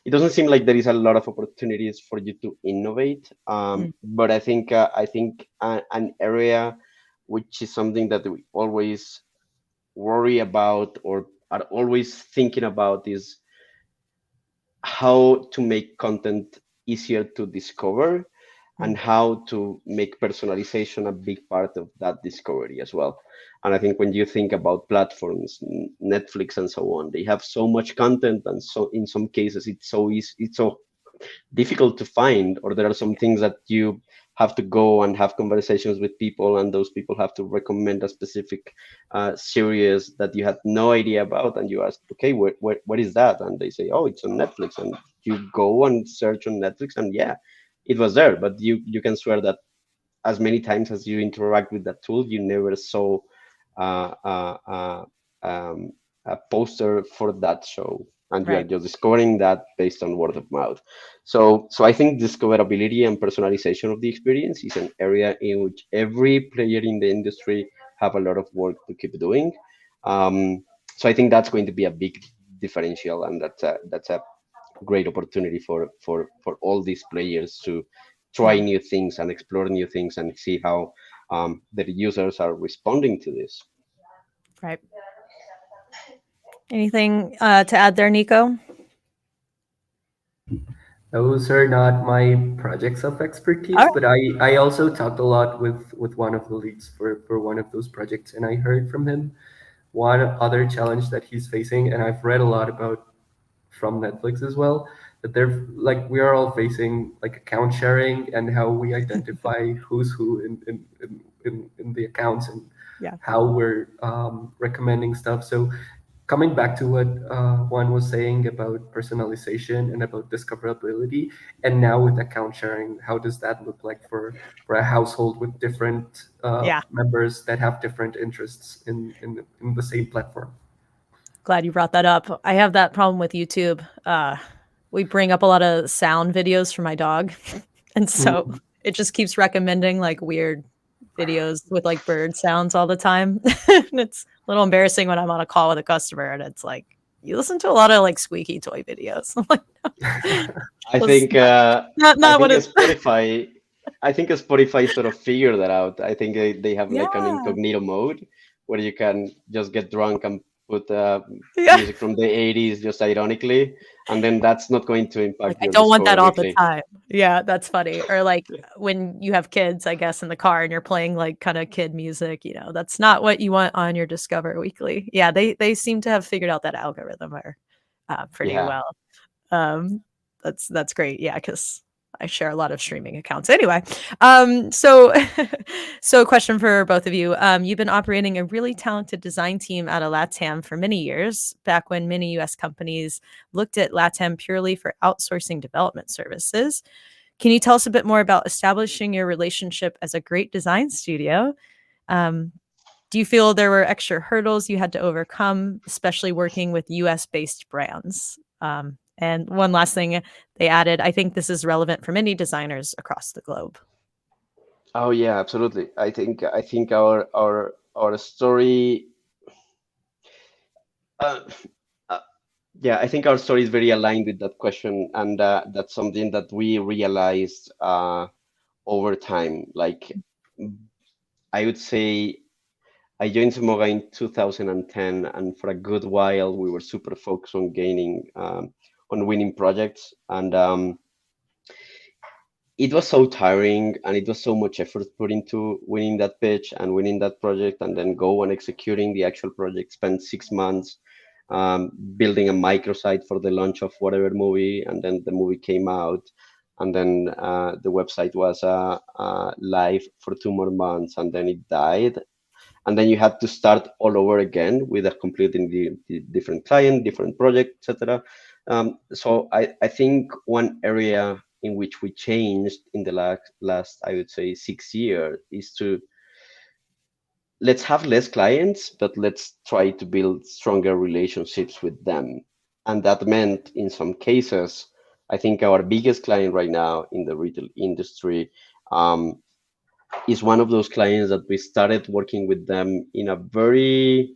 it doesn't seem like there is a lot of opportunities for you to innovate. But I think an area which is something that we always worry about or are always thinking about is how to make content easier to discover and how to make personalization a big part of that discovery as well. And I think when you think about platforms, Netflix and so on, they have so much content, and so in some cases it's so easy, it's so difficult to find, or there are some things that you have to go and have conversations with people, and those people have to recommend a specific series that you had no idea about, and you ask, okay, what is that? And they say, oh, it's on Netflix, and you go and search on Netflix, and yeah, it was there. But you can swear that as many times as you interact with that tool, you never saw uh, uh, uh, a poster for that show, and you are Right. just discovering that based on word of mouth. So I think discoverability and personalization of the experience is an area in which every player in the industry have a lot of work to keep doing. So I think that's going to be a big differential, and that's a great opportunity for all these players to try new things and explore new things and see how their users are responding to this. Right. Anything to add there, Nico? Those are not my projects of expertise, All right. but I also talked a lot with one of the leads for one of those projects, and I heard from him one other challenge that he's facing, and I've read a lot about from Netflix as well, that they're like we are all facing like account sharing and how we identify who's who in the accounts and Yeah. how we're recommending stuff. So coming back to what Juan was saying about personalization and about discoverability, and now with account sharing, how does that look like for a household with different Yeah. members that have different interests in the same platform? Glad you brought that up. I have that problem with YouTube. We bring up a lot of sound videos for my dog. And so it just keeps recommending like weird videos with like bird sounds all the time. And it's a little embarrassing when I'm on a call with a customer and it's like, you listen to a lot of like squeaky toy videos. I'm like, I that's think I not what think it's. Spotify sort of figured that out. I think they have like an Yeah. incognito mode where you can just get drunk and put Yeah. music from the 80s just ironically, and then that's not going to impact Like, I your don't want that Discover all the Weekly. time. Yeah, that's funny. Or like when you have kids, I guess, in the car and you're playing like kind of kid music, that's not what you want on your Discover Weekly. Yeah, they seem to have figured out that algorithm pretty Yeah. well. That's great. Yeah, because I share a lot of streaming accounts. Anyway, so so a question for both of you. You've been operating a really talented design team out of LATAM for many years, back when many US companies looked at LATAM purely for outsourcing development services. Can you tell us a bit more about establishing your relationship as a great design studio? Do you feel there were extra hurdles you had to overcome, especially working with US-based brands? And one last thing they added, I think this is relevant for many designers across the globe. Oh yeah, absolutely. I think our story. Uh, uh, yeah, I think our story is very aligned with that question, and that's something that we realized over time. Like, I would say I joined Zemoga in 2010, and for a good while we were super focused on on winning projects, and it was so tiring, and it was so much effort put into winning that pitch and winning that project, and then go and executing the actual project. Spend 6 months building a microsite for the launch of whatever movie, and then the movie came out, and then the website was live for 2 more months, and then it died, and then you had to start all over again with a completely different client, different project, etc. So I think one area in which we changed in the last I would say 6 years is to let's have less clients, but let's try to build stronger relationships with them. And that meant in some cases, I think our biggest client right now in the retail industry is one of those clients that we started working with them in a very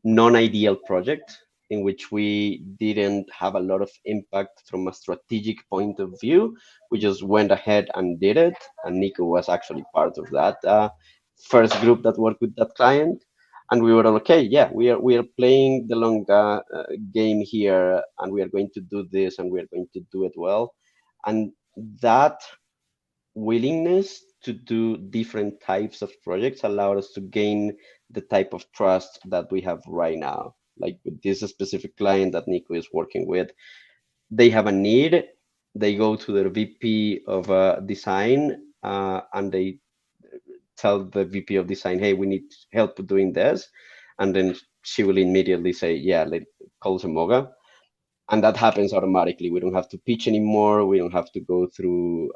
non-ideal project in which we didn't have a lot of impact from a strategic point of view. We just went ahead and did it, and Nico was actually part of that first group that worked with that client. And we were okay. Yeah, we are playing the long game here, and we are going to do this, and we are going to do it well. And that willingness to do different types of projects allowed us to gain the type of trust that we have right now. Like with this specific client that Nico is working with, they have a need, they go to their VP of design, and they tell the VP of design, hey, we need help doing this. And then she will immediately say, yeah, call Zemoga. And that happens automatically. We don't have to pitch anymore. We don't have to go through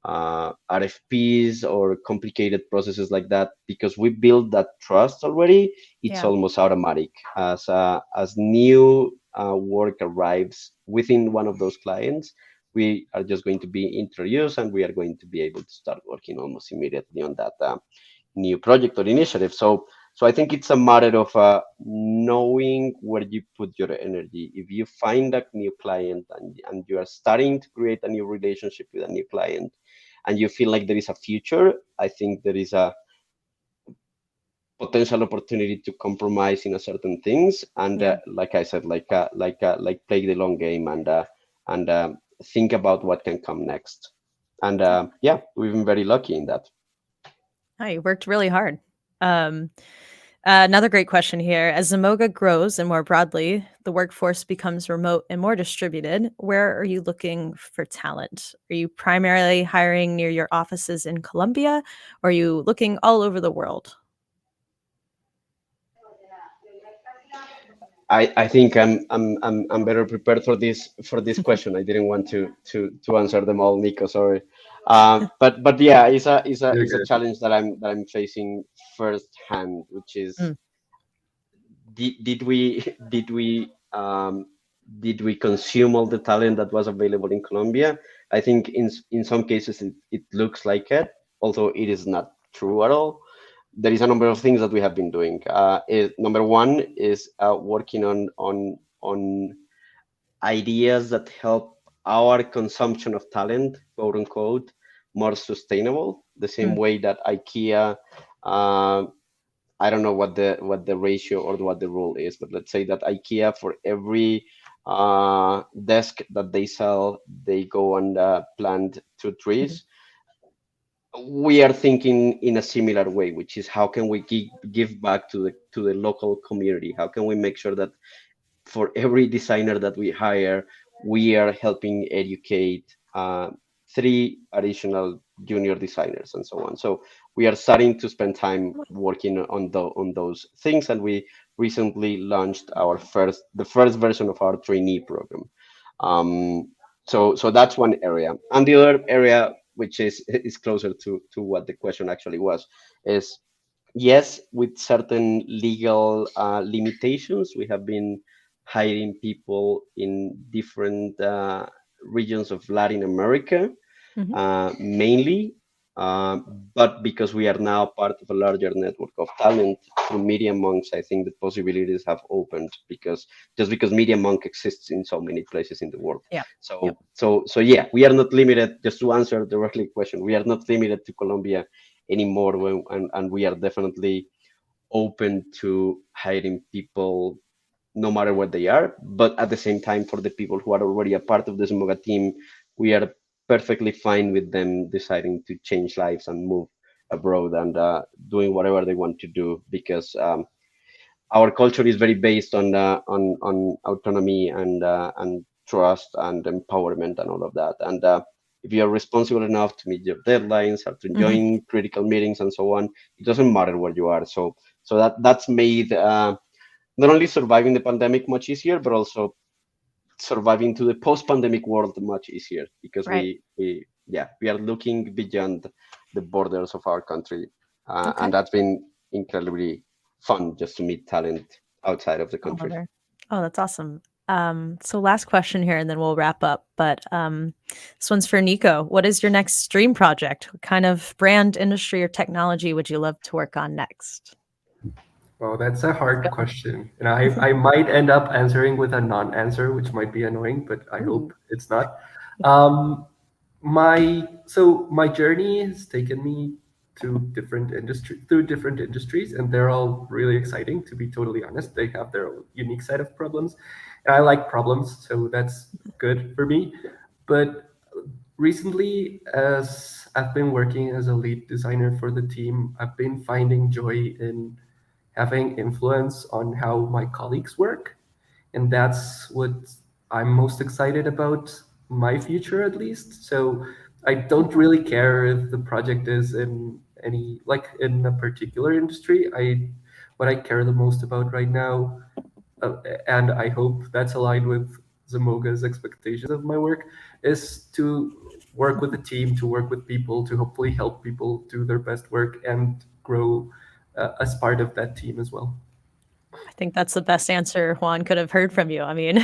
RFPs or complicated processes like that, because we build that trust already. It's almost automatic. As new work arrives within one of those clients, we are just going to be introduced, and we are going to be able to start working almost immediately on that new project or initiative. So I think it's a matter of knowing where you put your energy. If you find a new client and you are starting to create a new relationship with a new client, and you feel like there is a future, I think there is a potential opportunity to compromise in a certain things. And like I said, like play the long game and think about what can come next. And yeah, we've been very lucky in that. You worked really hard. Another great question here. As Zemoga grows and more broadly, the workforce becomes remote and more distributed, where are you looking for talent? Are you primarily hiring near your offices in Colombia, or are you looking all over the world? I think I'm better prepared for this question. I didn't want to answer them all, Nico. Sorry, but yeah, it's a challenge that I'm facing firsthand, which is did we consume all the talent that was available in Colombia? I think in some cases it looks like it, although it is not true at all. There is a number of things that we have been doing. Number one is working on ideas that help our consumption of talent, quote unquote, more sustainable. The same way that IKEA I don't know what the ratio or what the rule is, but let's say that IKEA, for every desk that they sell, they go and plant 2 trees. We are thinking in a similar way, which is how can we give back to the local community? How can we make sure that for every designer that we hire, we are helping educate 3 additional junior designers and so on. So we are starting to spend time working on those things, and we recently launched the first version of our trainee program. So that's one area, and the other area, which is closer to what the question actually was, is yes, with certain legal limitations, we have been hiring people in different regions of Latin America, mainly. But because we are now part of a larger network of talent through Media Monks, I think the possibilities have opened because Media Monk exists in so many places in the world. Yeah. So yeah, we are not limited. Just to answer directly the question, we are not limited to Colombia anymore, and we are definitely open to hiring people no matter where they are. But at the same time, for the people who are already a part of the Zemoga team, we are perfectly fine with them deciding to change lives and move abroad and doing whatever they want to do, because our culture is very based on autonomy and trust and empowerment and all of that. And if you are responsible enough to meet your deadlines or to join critical meetings and so on, it doesn't matter where you are. So that's made not only surviving the pandemic much easier, but also surviving to the post-pandemic world much easier, because Right. we are looking beyond the borders of our country, and that's been incredibly fun just to meet talent outside of the country. Oh, that's awesome. So last question here, and then we'll wrap up. But this one's for Nico. What is your next dream project? What kind of brand, industry, or technology would you love to work on next? Well, that's a hard question. And I might end up answering with a non-answer, which might be annoying, but I hope it's not. My journey has taken me through different industries, and they're all really exciting, to be totally honest. They have their own unique set of problems. And I like problems, so that's good for me. But recently, as I've been working as a lead designer for the team, I've been finding joy in having influence on how my colleagues work. And that's what I'm most excited about my future, at least. So I don't really care if the project is in in a particular industry. What I care the most about right now, and I hope that's aligned with Zemoga's expectations of my work, is to work with a team, to work with people, to hopefully help people do their best work and grow as part of that team as well. I think that's the best answer Juan could have heard from you. I mean,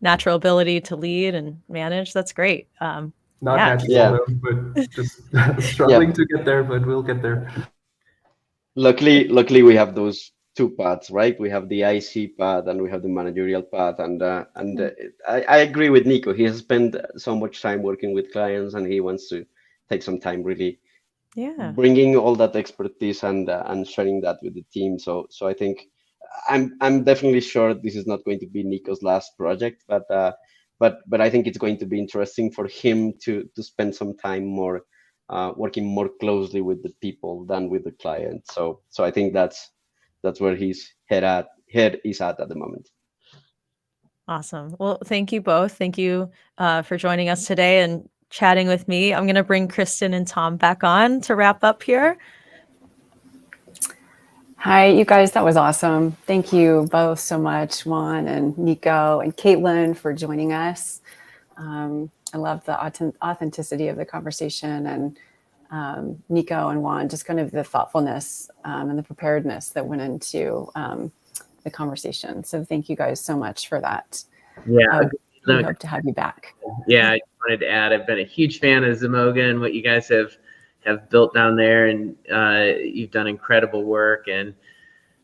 natural ability to lead and manage. That's great. Not yeah. natural, though, but just struggling to get there, but we'll get there. Luckily, we have those 2 paths, right? We have the IC path and we have the managerial path, and I agree with Nico. He has spent so much time working with clients, and he wants to take some time really bringing all that expertise and sharing that with the team. So I think I'm definitely sure this is not going to be Nico's last project, but I think it's going to be interesting for him to spend some time more working more closely with the people than with the client. So I think that's where his head is at the moment. Awesome. Well, thank you both. Thank you for joining us today and chatting with me. I'm going to bring Kristen and Tom back on to wrap up here. Hi, you guys. That was awesome. Thank you both so much, Juan and Nico and Caitlin, for joining us. I love the authenticity of the conversation, and Nico and Juan, just kind of the thoughtfulness and the preparedness that went into the conversation. So thank you guys so much for that. Yeah. We hope to have you back. Yeah, I just wanted to add, I've been a huge fan of Zemoga and what you guys have built down there, and you've done incredible work, and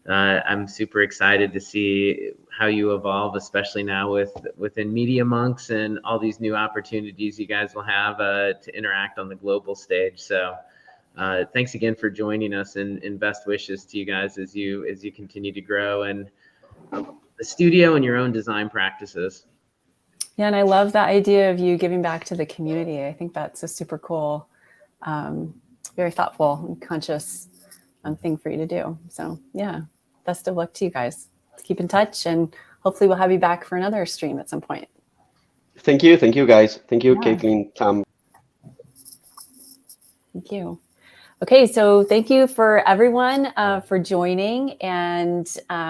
I'm super excited to see how you evolve, especially now within Media Monks and all these new opportunities you guys will have to interact on the global stage. So thanks again for joining us, and best wishes to you guys as you continue to grow and the studio and your own design practices. Yeah, and I love that idea of you giving back to the community. I think that's a super cool, very thoughtful and conscious thing for you to do. So yeah, best of luck to you guys. Let's keep in touch, and hopefully we'll have you back for another stream at some point. Thank you guys. Thank you, Yeah. Caitlin, Tam. Thank you. Okay, so thank you for everyone for joining, and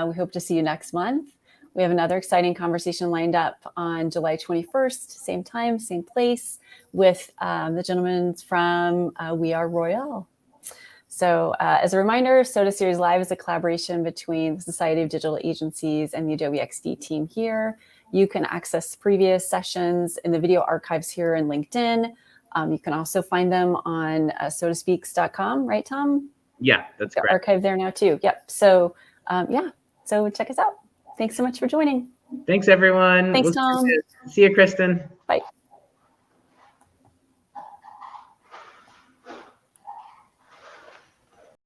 we hope to see you next month. We have another exciting conversation lined up on July 21st, same time, same place, with the gentlemen from We Are Royale. So as a reminder, SoDA Series Live is a collaboration between the Society of Digital Agencies and the Adobe XD team here. You can access previous sessions in the video archives here in LinkedIn. You can also find them on sodaspeaks.com, right, Tom? Yeah, that's correct. Archive there now too. Yep. So yeah, so check us out. Thanks so much for joining. Thanks, everyone. Thanks, Tom. See you, Kristen. Bye.